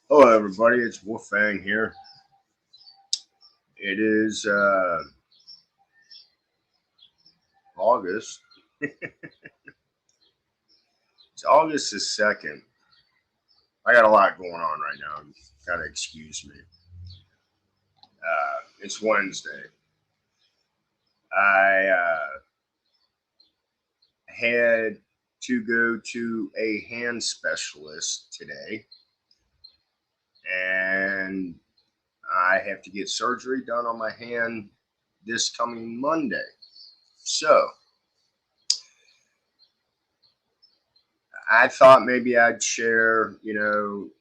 Hello, everybody. It's Wolfang here. It is August. It's August the 2nd. I got a lot going on right now. Gotta excuse me. It's Wednesday. I had to go to a hand specialist today, and I have to get surgery done on my hand this coming Monday. So I thought maybe I'd share,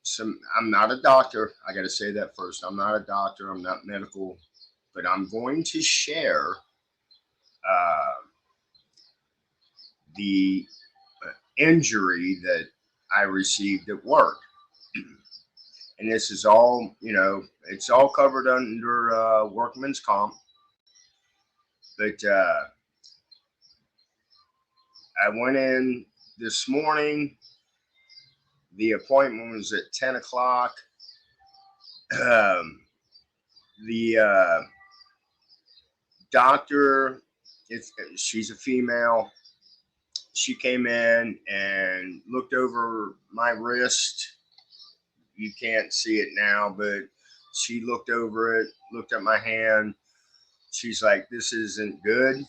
some. I'm not a doctor. I got to say that first. I'm not a doctor. I'm not medical, but I'm going to share uh, the injury that I received at work. And this is all, it's all covered under workman's comp. But I went in this morning. The appointment was at 10 o'clock. Um, the doctor, she's a female. She came in and looked over my wrist. You can't see it now, but she looked over it, looked at my hand. She's like, "This isn't good,"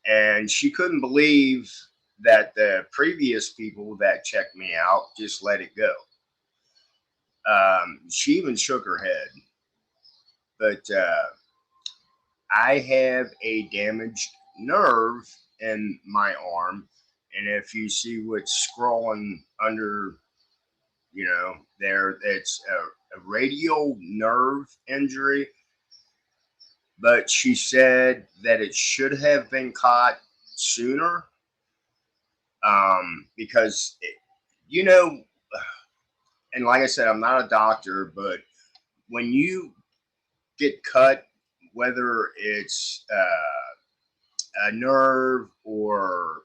and she couldn't believe that the previous people that checked me out just let it go. She even shook her head, but I have a damaged nerve in my arm, and if you see what's scrolling under, there, it's a radial nerve injury. But she said that it should have been caught sooner, because you know, and like I said, I'm not a doctor, but when you get cut, whether it's a nerve or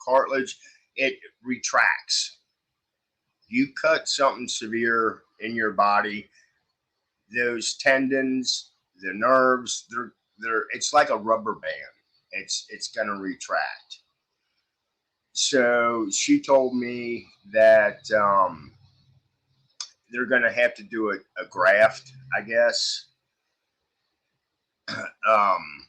cartilage, it retracts. You cut something severe in your body, those tendons, the nerves, they're it's like a rubber band. It's gonna retract. So she told me that they're gonna have to do a graft, I guess. Um,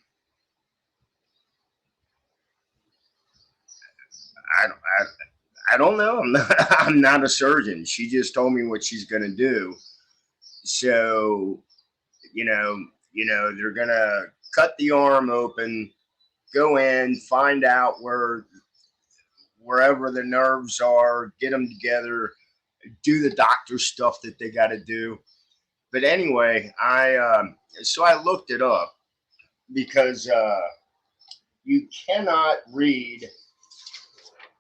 I don't know. I'm not, I'm not a surgeon. She just told me what she's gonna do. So they're gonna cut the arm open, go in, find out wherever the nerves are, get them together, do the doctor stuff that they got to do. But anyway, I looked it up because you cannot read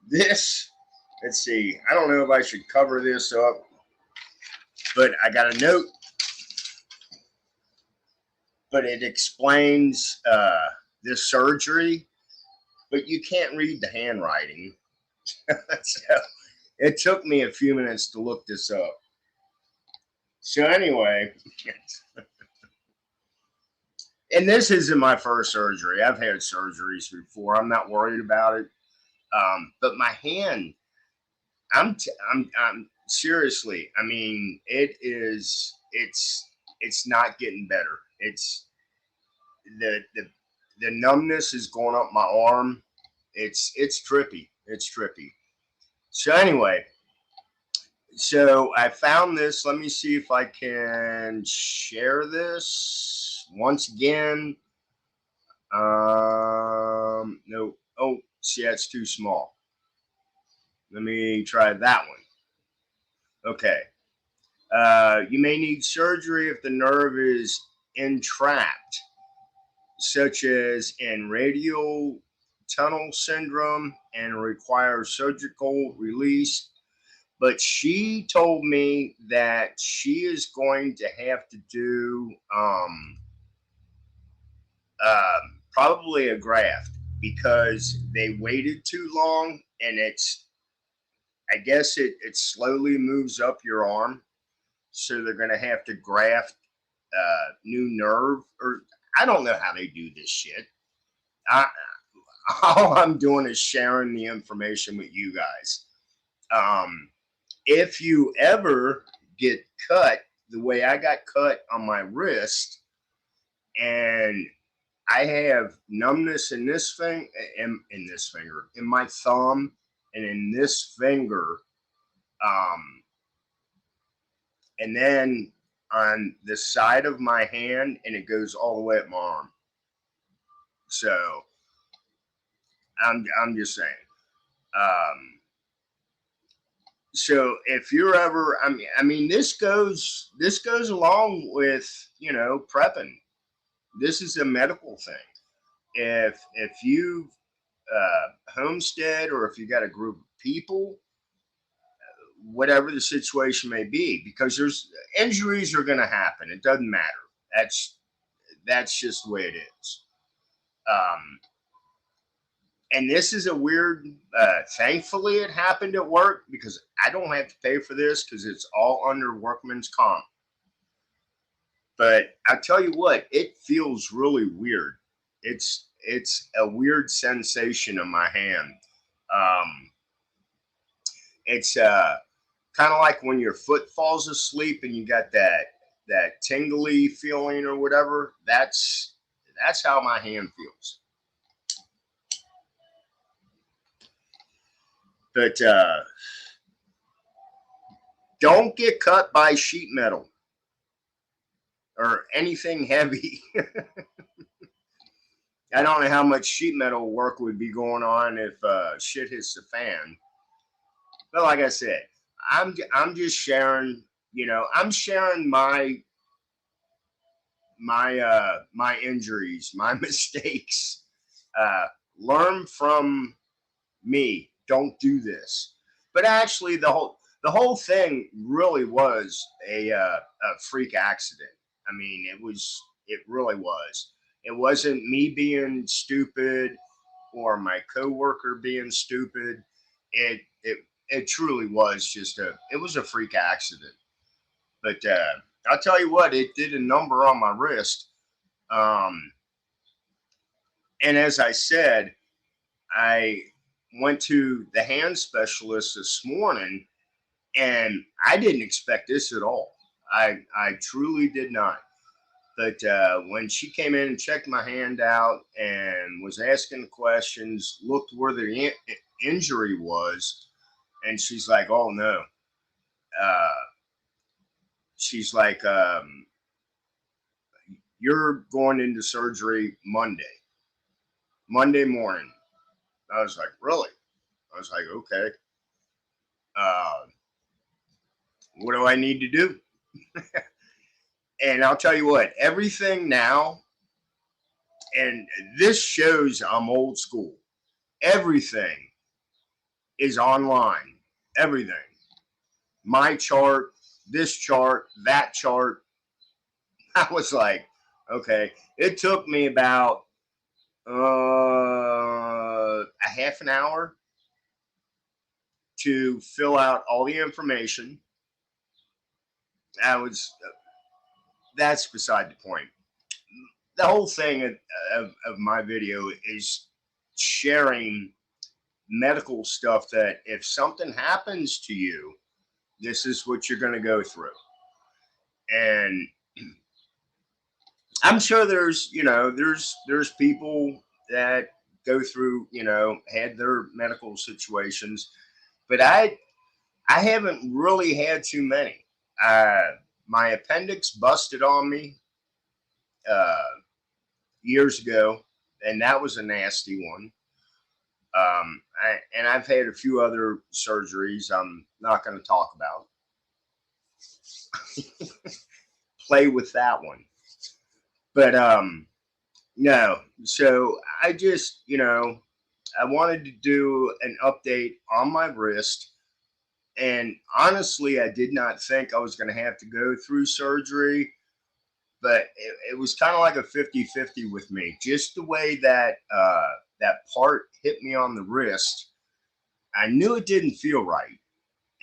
this. Let's see. I don't know if I should cover this up, but I got a note, but it explains this surgery, but you can't read the handwriting. So it took me a few minutes to look this up. So anyway, and this isn't my first surgery. I've had surgeries before. I'm not worried about it. But my hand, I'm seriously. I mean, it's not getting better. It's the the numbness is going up my arm. It's trippy. It's trippy. So anyway, so I found this. Let me see if I can share this once again. No. Oh, see, that's too small. Let me try that one. Okay. You may need surgery if the nerve is entrapped, such as in radial tunnel syndrome, and requires surgical release. But she told me that she is going to have to do probably a graft because they waited too long, and I guess it slowly moves up your arm. So they're going to have to graft new nerve, or I don't know how they do this shit. I, all I'm doing is sharing the information with you guys. Um, if you ever get cut the way I got cut on my wrist, and I have numbness in this thing, in this finger, in my thumb, and in this finger, um, and then on the side of my hand, and it goes all the way up my arm. So I'm just saying. Um, so if you're ever, I mean, this goes along with prepping. This is a medical thing. If you homestead, or if you got a group of people, whatever the situation may be, because there's injuries are going to happen. It doesn't matter. That's just the way it is. Um, and this is a weird. Thankfully, it happened at work because I don't have to pay for this because it's all under workman's comp. But I tell you what, it feels really weird. It's a weird sensation in my hand. Um, it's kind of like when your foot falls asleep and you got that tingly feeling or whatever. That's how my hand feels. But don't get cut by sheet metal or anything heavy. I don't know how much sheet metal work would be going on if shit hits the fan. But like I said, I'm just sharing. I'm sharing my injuries, my mistakes. Learn from me. Don't do this. But actually, the whole thing really was a freak accident. I mean, it really was. It wasn't me being stupid or my coworker being stupid. It truly was just it was a freak accident. But I'll tell you what, it did a number on my wrist. Um, and as I said, I went to the hand specialist this morning, and I didn't expect this at all. I truly did not. But when she came in and checked my hand out and was asking questions, looked where the injury was, and she's like, "Oh no," uh, she's like, "You're going into surgery Monday morning." I was like, "Really?" I was like, "Okay. Uh, what do I need to do?" And I'll tell you what, everything now, and this shows I'm old school. Everything is online. Everything. My chart, this chart, that chart. I was like, okay. It took me about a half an hour to fill out all the information. That's beside the point. The whole thing of my video is sharing medical stuff that if something happens to you, this is what you're going to go through. And I'm sure there's people that go through, had their medical situations, but I haven't really had too many. My appendix busted on me years ago, and that was a nasty one. And I've had a few other surgeries I'm not going to talk about. Play with that one. But no. So I just, I wanted to do an update on my wrist. And honestly, I did not think I was going to have to go through surgery, but it was kind of like a 50-50 with me. Just the way that part hit me on the wrist, I knew it didn't feel right.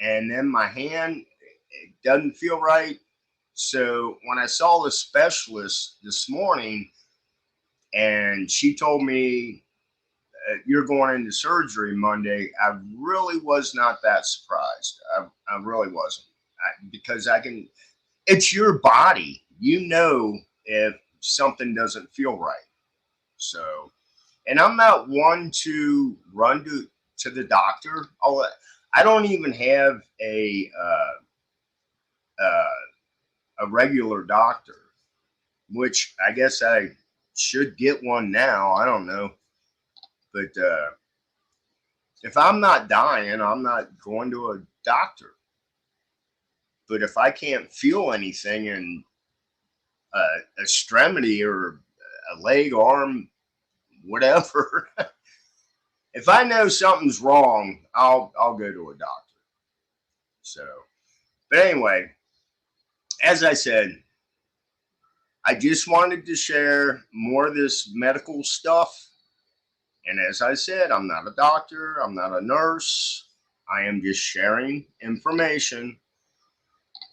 and then my hand, it doesn't feel right. So when I saw the specialist this morning, and she told me you're going into surgery Monday, I really was not that surprised. I really wasn't, because I can. It's your body. You know if something doesn't feel right. So, and I'm not one to run to the doctor. I don't even have a regular doctor, which I guess I should get one now. I don't know, but if I'm not dying, I'm not going to a doctor. But if I can't feel anything in extremity or a leg, arm, whatever, if I know something's wrong, I'll go to a doctor. So, but anyway, as I said, I just wanted to share more of this medical stuff. And as I said, I'm not a doctor, I'm not a nurse. I am just sharing information.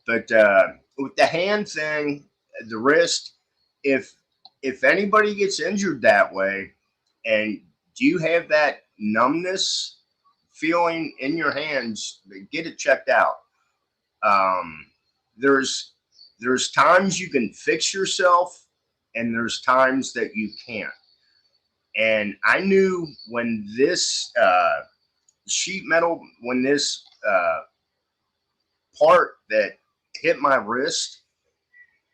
But with the hand thing, the wrist, if if anybody gets injured that way, and do you have that numbness feeling in your hands, get it checked out. Um, there's there's times you can fix yourself, and there's times that you can't. And I knew when this sheet metal, when this part that hit my wrist,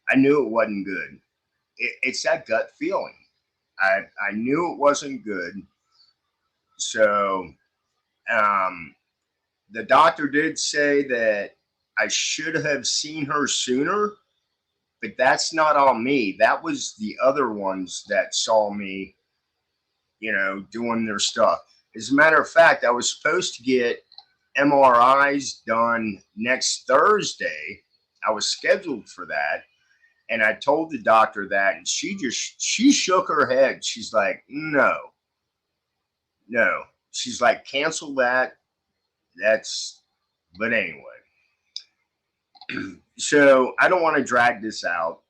I knew it wasn't good. It's that gut feeling. I knew it wasn't good. So um, the doctor did say that I should have seen her sooner, but that's not on me. That was the other ones that saw me, doing their stuff. As a matter of fact, I was supposed to get MRIs done next Thursday. I was scheduled for that. And I told the doctor that, and she shook her head. She's like, no, no. She's like, cancel that. But anyway. So I don't want to drag this out,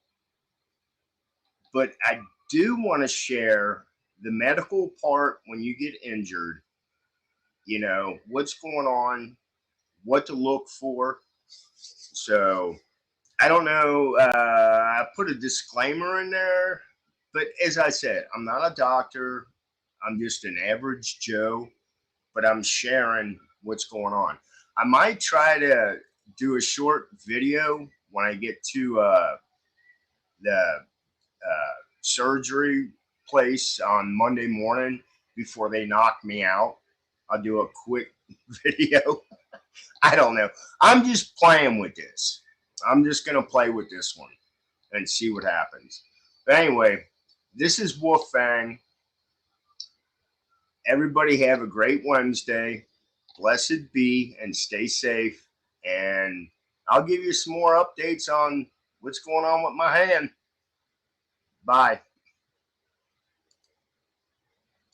but I do want to share the medical part when you get injured, what's going on, what to look for. So I don't know. I put a disclaimer in there, but as I said, I'm not a doctor. I'm just an average Joe, but I'm sharing what's going on. I might try to do a short video when I get to the surgery place on Monday morning before they knock me out. I'll do a quick video. I don't know. I'm just playing with this. I'm just going to play with this one and see what happens. But anyway, this is Wolfang. Everybody have a great Wednesday. Blessed be and stay safe. And I'll give you some more updates on what's going on with my hand. Bye.